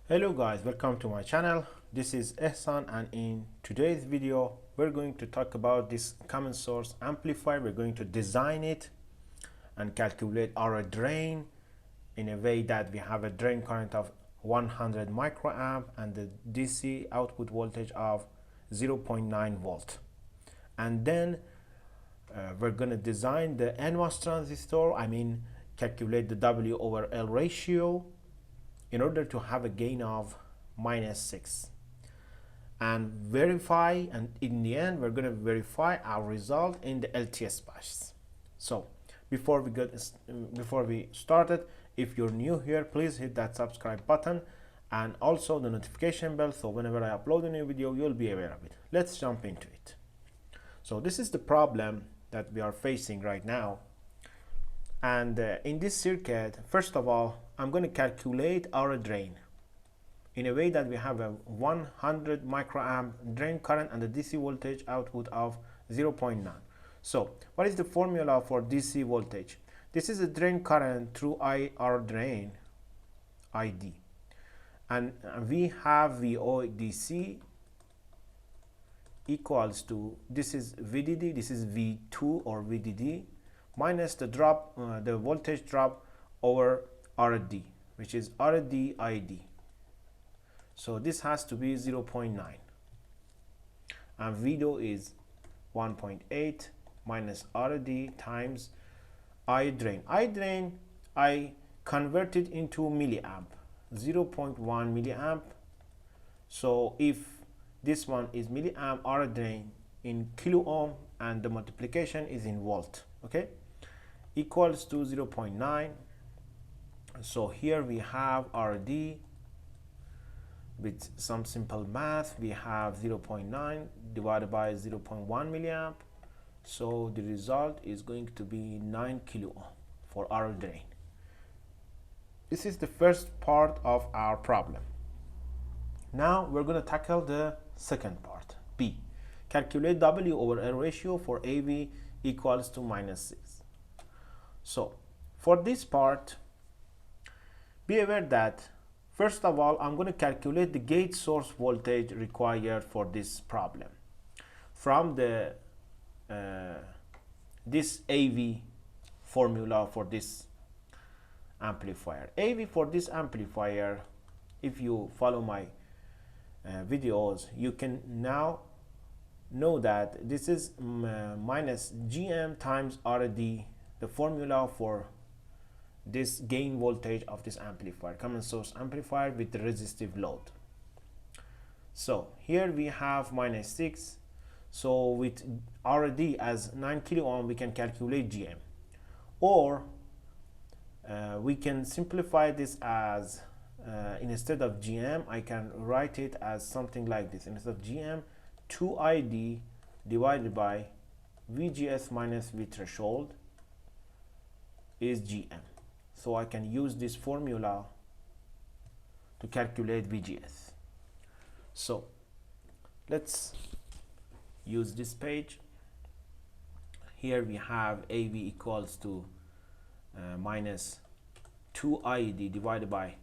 Hello guys, welcome to my channel. This is Ehsan, and in today's video we're going to talk about this common source amplifier. We're going to design it and calculate our drain in a way that we have a drain current of 100 microamp and the DC output voltage of 0.9 volt. And then we're going to design the NMOS transistor, calculate the W over L ratio in order to have a gain of -6 and verify, and in the end we're going to verify our result in the LTspice. So before we started, if you're new here, please hit that subscribe button and also the notification bell, so whenever I upload a new video you'll be aware of it. Let's jump into it. So this is the problem that we are facing right now. And in this circuit, first of all, I'm going to calculate our drain in a way that we have a 100 microamp drain current and the DC voltage output of 0.9. So what is the formula for DC voltage? This is a drain current through our drain ID, and we have VO DC equals to, this is VDD, this is V2 or VDD, minus the drop, the voltage drop over RD, which is RD ID. So this has to be 0.9, and VDO is 1.8 minus RD times I drain. I converted into milliamp, 0.1 milliamp. So if this one is milliamp, R drain in kilo ohm, and the multiplication is in volt, okay, equals to 0.9. So here we have RD with some simple math. We have 0.9 divided by 0.1 milliamp. So the result is going to be 9 kilo ohm for our drain. This is the first part of our problem. Now we're going to tackle the second part, B. Calculate W over L ratio for AV equals to -6. So for this part, be aware that first of all I'm going to calculate the gate source voltage required for this problem from the this AV formula for this amplifier. AV for this amplifier, if you follow my videos, you can now know that this is minus GM times RD, the formula for this gain voltage of this amplifier, common source amplifier with the resistive load. So here we have -6. So with RD as 9 kilo ohm, we can calculate GM, or we can simplify this as instead of GM, I can write it as something like this. Instead of GM, 2ID divided by VGS minus V threshold is GM. So I can use this formula to calculate VGS. So let's use this page. Here we have AV equals to minus 2ID divided by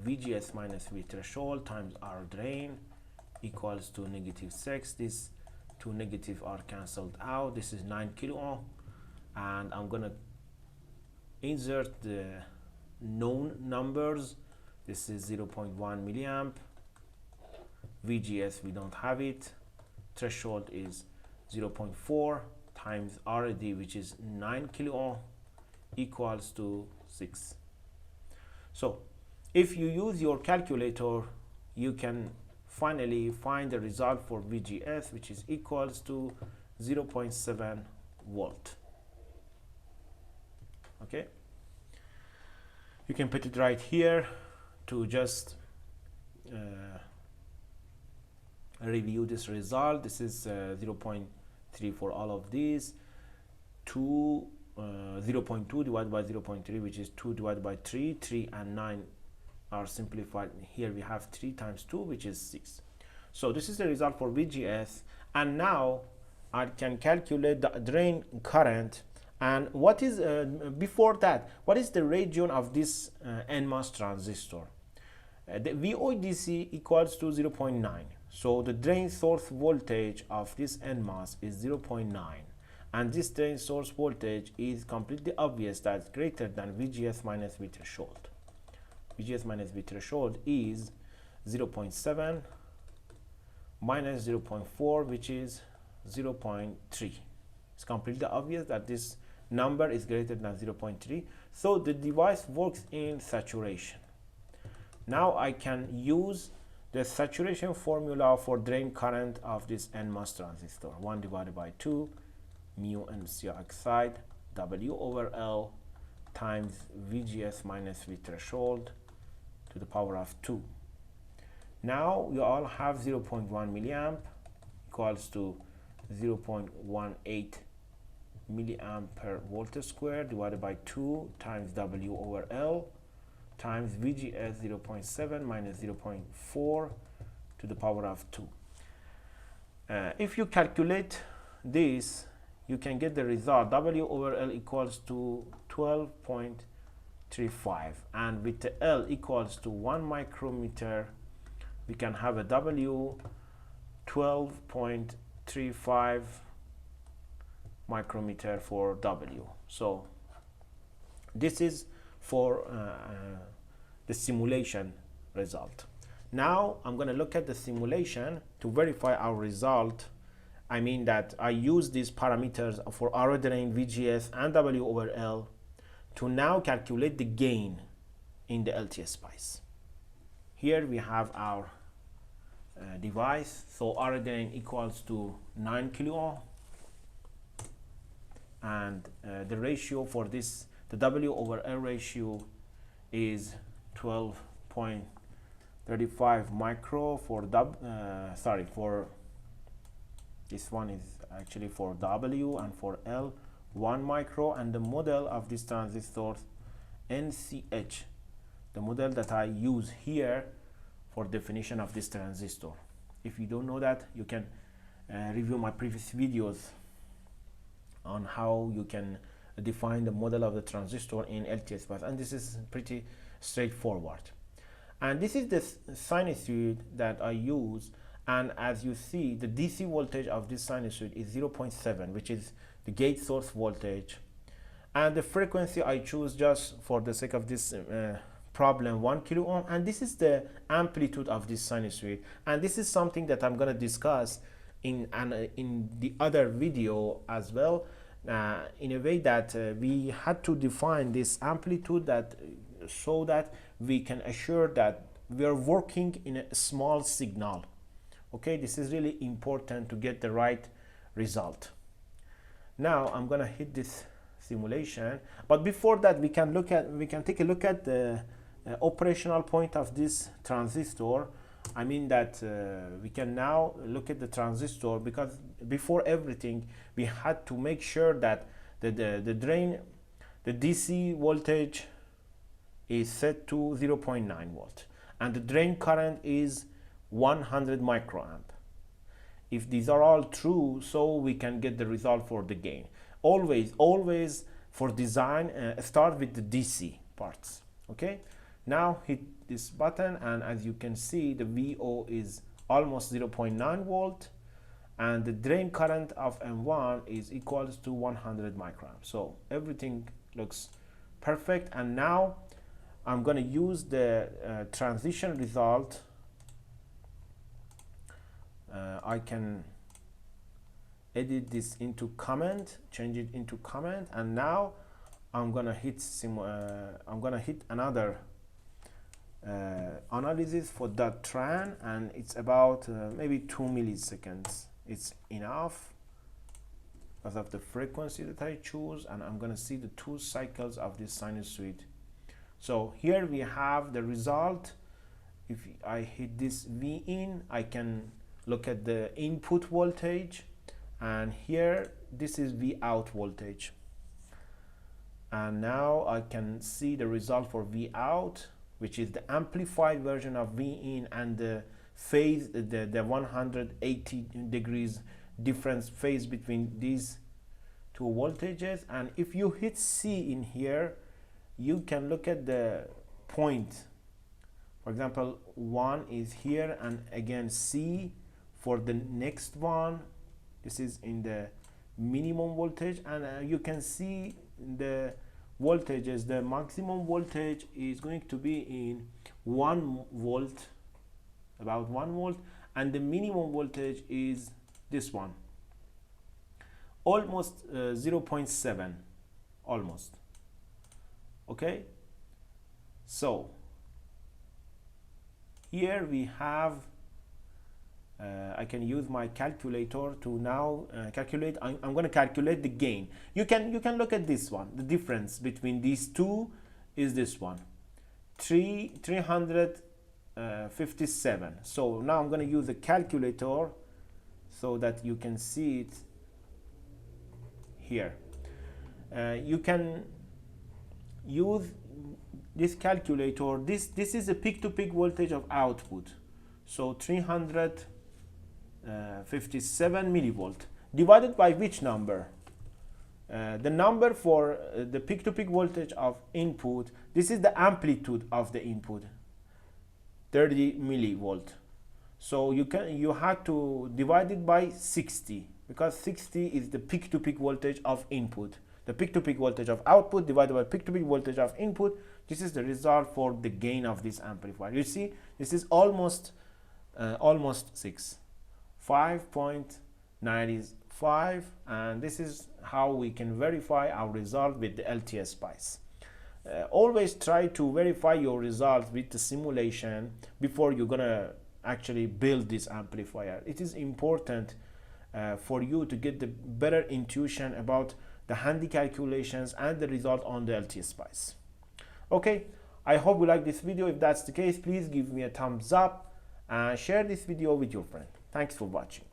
VGS minus V threshold times R drain equals to -6. These two negative are cancelled out. This is 9 kilo ohm, and I'm gonna insert the known numbers. This is 0.1 milliamp. VGS, we don't have it. Threshold is 0.4 times RD, which is 9 kilo ohm, equals to 6. So if you use your calculator, you can finally find the result for VGS, which is equals to 0.7 volt. Okay, you can put it right here to just review this result. This is 0.3 for all of these. 0.2 divided by 0.3, which is 2 divided by 3. 3 and 9 are simplified. Here we have 3 times 2, which is 6. So this is the result for VGS, and now I can calculate the drain current. And what is before that, what is the region of this NMOS transistor? The VODC equals to 0.9. So the drain source voltage of this NMOS is 0.9. And this drain source voltage is completely obvious that it's greater than VGS minus V threshold. VGS minus V threshold is 0.7 minus 0.4, which is 0.3. It's completely obvious that this number is greater than 0.3. So the device works in saturation. Now I can use the saturation formula for drain current of this NMOS transistor. 1 divided by 2 mu MC oxide W over L times VGS minus V threshold to the power of 2. Now you all have 0.1 milliamp equals to 0.18 milliamp per volt square divided by 2 times W over L times VGS 0.7 minus 0.4 to the power of 2. If you calculate this, you can get the result W over L equals to 12.35, and with the L equals to 1 micrometer, we can have a W 12.35 micrometer for W. So this is for the simulation result. Now I'm going to look at the simulation to verify our result. I mean that I use these parameters for RO drain, VGS and W over L to now calculate the gain in the LTspice. Here we have our device. So RO drain equals to 9 kilo ohm, and the ratio for this, the W over L ratio is 12.35 micro for for this one is actually for W, and for L 1 micro, and the model of this transistor NCH, the model that I use here for definition of this transistor. If you don't know that, you can review my previous videos on how you can define the model of the transistor in LTspice, and this is pretty straightforward. And this is the sinusoid that I use, and as you see, the DC voltage of this sinusoid is 0.7, which is the gate source voltage, and the frequency I choose just for the sake of this problem 1 kilo ohm, and this is the amplitude of this sinusoid, and this is something that I'm going to discuss in the other video as well, in a way that we had to define this amplitude that so that we can assure that we are working in a small signal. Okay, this is really important to get the right result. Now I'm gonna hit this simulation, but before that we can take a look at the operational point of this transistor. I mean that we can now look at the transistor, because before everything we had to make sure that the DC voltage is set to 0.9 volt and the drain current is 100 microamp. If these are all true, so we can get the result for the gain. Always for design, start with the DC parts. Okay, now hit this button, and as you can see, the VO is almost 0.9 volt, and the drain current of M1 is equals to 100 microamps. So everything looks perfect, and now I'm going to use the transition result. I can edit this into comment, change it into comment, and now I'm gonna hit another analysis for that tran, and it's about maybe 2 milliseconds. It's enough because of the frequency that I choose, and I'm gonna see the 2 cycles of this sinusoid. So here we have the result. If I hit this V in, I can look at the input voltage, and here this is V out voltage, and now I can see the result for V out, which is the amplified version of V in, and the phase, the 180 degrees difference phase between these 2 voltages. And if you hit C in here, you can look at the point For example, 1 is here, and again C for the next one. This is in the minimum voltage, and you can see the voltages. The maximum voltage is going to be in 1 volt, about 1 volt, and the minimum voltage is this one, almost 0.7, almost. Okay, so here we have I can use my calculator to now calculate. I'm going to calculate the gain. You can look at this one. The difference between these two is this one, 357. So now I'm going to use the calculator so that you can see it here. You can use this calculator. This is a peak-to-peak voltage of output. So 357 millivolt divided by which number? The number for the peak-to-peak voltage of input. This is the amplitude of the input, 30 millivolt. So you have to divide it by 60, because 60 is the peak-to-peak voltage of input. The peak-to-peak voltage of output divided by peak-to-peak voltage of input. This is the result for the gain of this amplifier. You see, this is almost 6, 5.95, and this is how we can verify our result with the LTspice. Always try to verify your results with the simulation before you're gonna actually build this amplifier. It is important for you to get the better intuition about the handy calculations and the result on the LTspice. Okay, I hope you like this video. If that's the case, please give me a thumbs up and share this video with your friend. Thanks for watching.